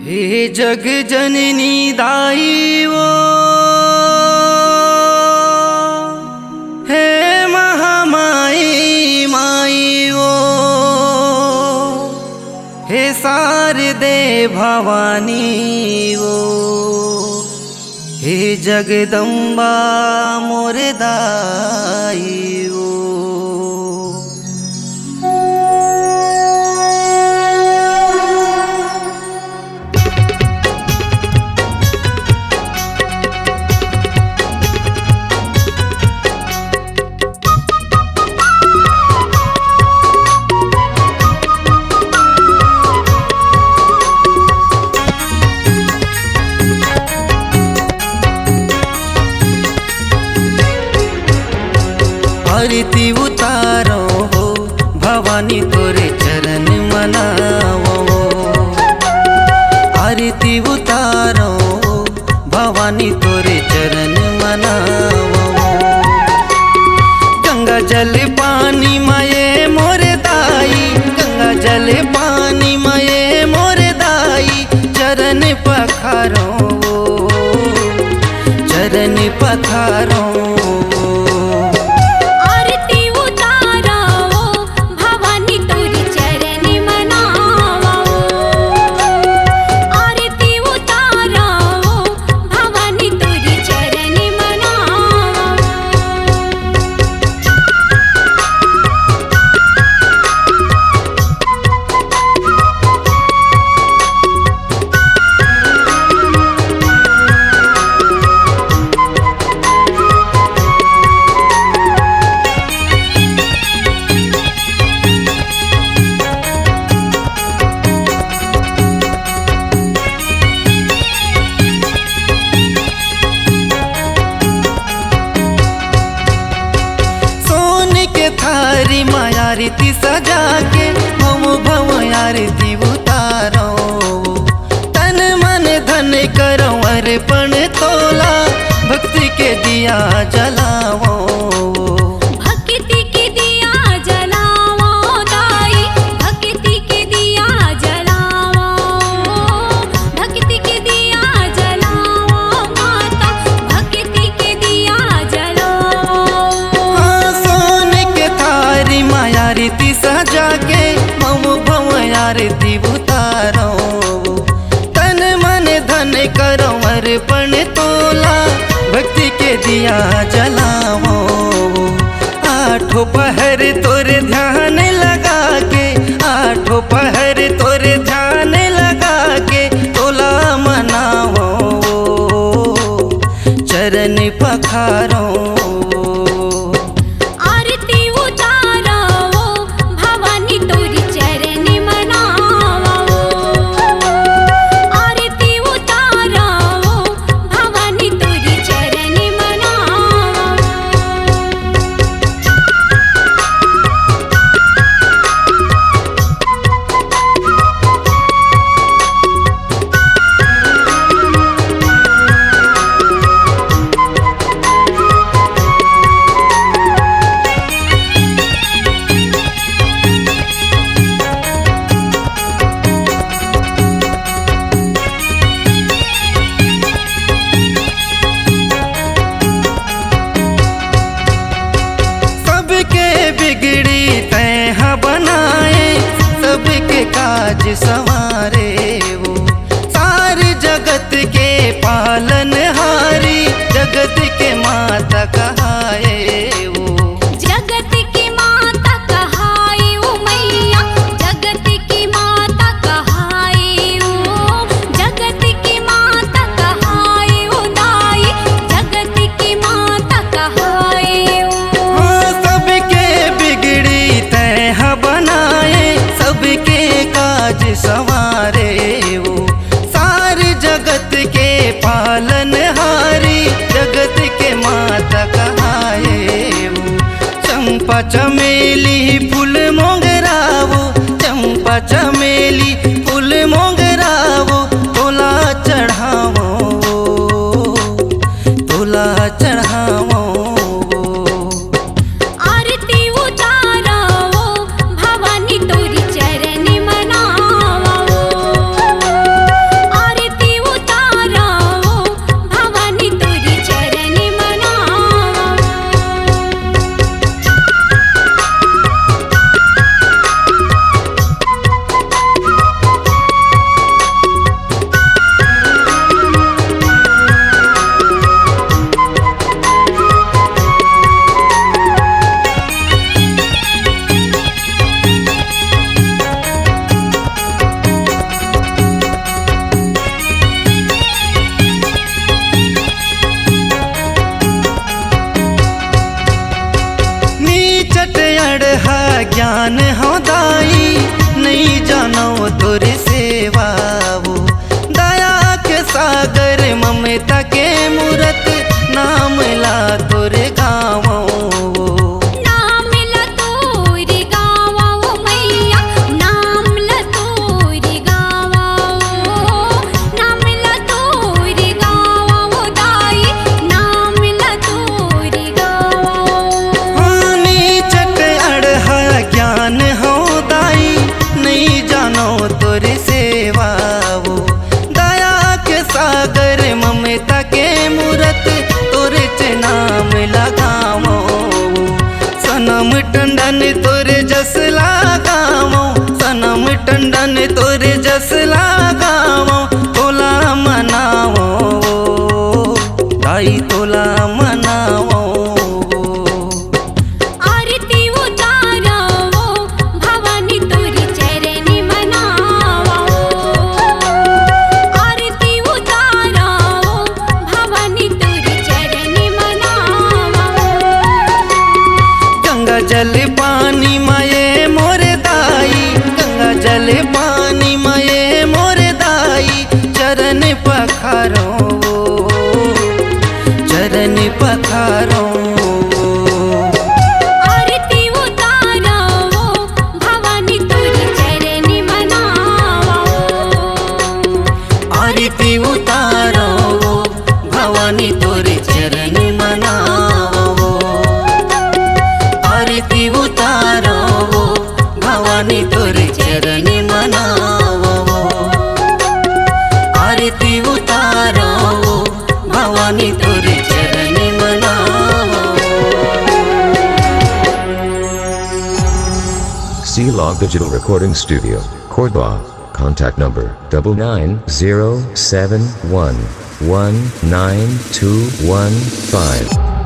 हे जग जननी दाई वो, हे महामाई माई वो, हे शारदे भवानी वो, हे जगदम्बा मोर दाई वो। आरती उतारो हो भवानी तोरे चरण मनावो, आरती उतारो हो भवानी तोरे चरण मनावो। गंगा जल पानी माये मोर दाई, गंगा जल पानी माये मोर दाई, चरण पखारो चरण पखारो। थारी माया आरती सजा के हम भव आरती उतारो, तन मन धन करो अर्पण तोला, भक्ति के दिया जलाओ, भक्ति के दिया जलाओ दाई, भक्ति के दिया जलाओ, भक्ति के दिया जलाओ माता, भक्ति के दिया जलाओ। माया आरती सजा के मम भव आरती उतारो, तन मन धन करो अर्पण तोला, भक्ति के दिया जलाओ। आठों पहर तोरे ध्यान लगा के, आठों पहर तोरे ध्यान लगा के, तोला मनाओ चरण पखारो। बिगड़ी तैह बनाए सबके काज संवारे वो, सारे जगत के पालन हारी, जगत के माता कहाए वो, जगत की माता कहाए वो मैया, जगत की माता कहाए वो, जगत की माता कहाए वो दाई, जगत की माता कहाए वो। बनाए सबके काज संवारे वो, सारे जगत के पालन हारी, जगत के माता कहाए वो। चंपा चमेली फूल मोगरावो, चंपा चमेली फूल मोगरावो, तोला चढ़ावो तोला चढ़ावो। आरती उतारो भवानी तोरी चरण मनावो, तोरे जस लगावो तोला मनावो दाई तोला मनावो आरती उतारो भवानी तोरी चरणी मनावो आरती उतारो भवानी तोरी चरणी मनावो गंगा जल पानी माये मोर दाई गंगा जल पानी माये मोर दाई चरण पखारो चरण पखारो आरती उतारो भवानी तोरी चरणी मनावो आरती उतारो भवानी तोरे चरण मनावो आरती उतारो भवानी तोरे चरण मनावो आरती उतारो भवानी तोरे चरण मनावो C-Log Digital Recording Studio, Cordoba. Contact number 99071192115.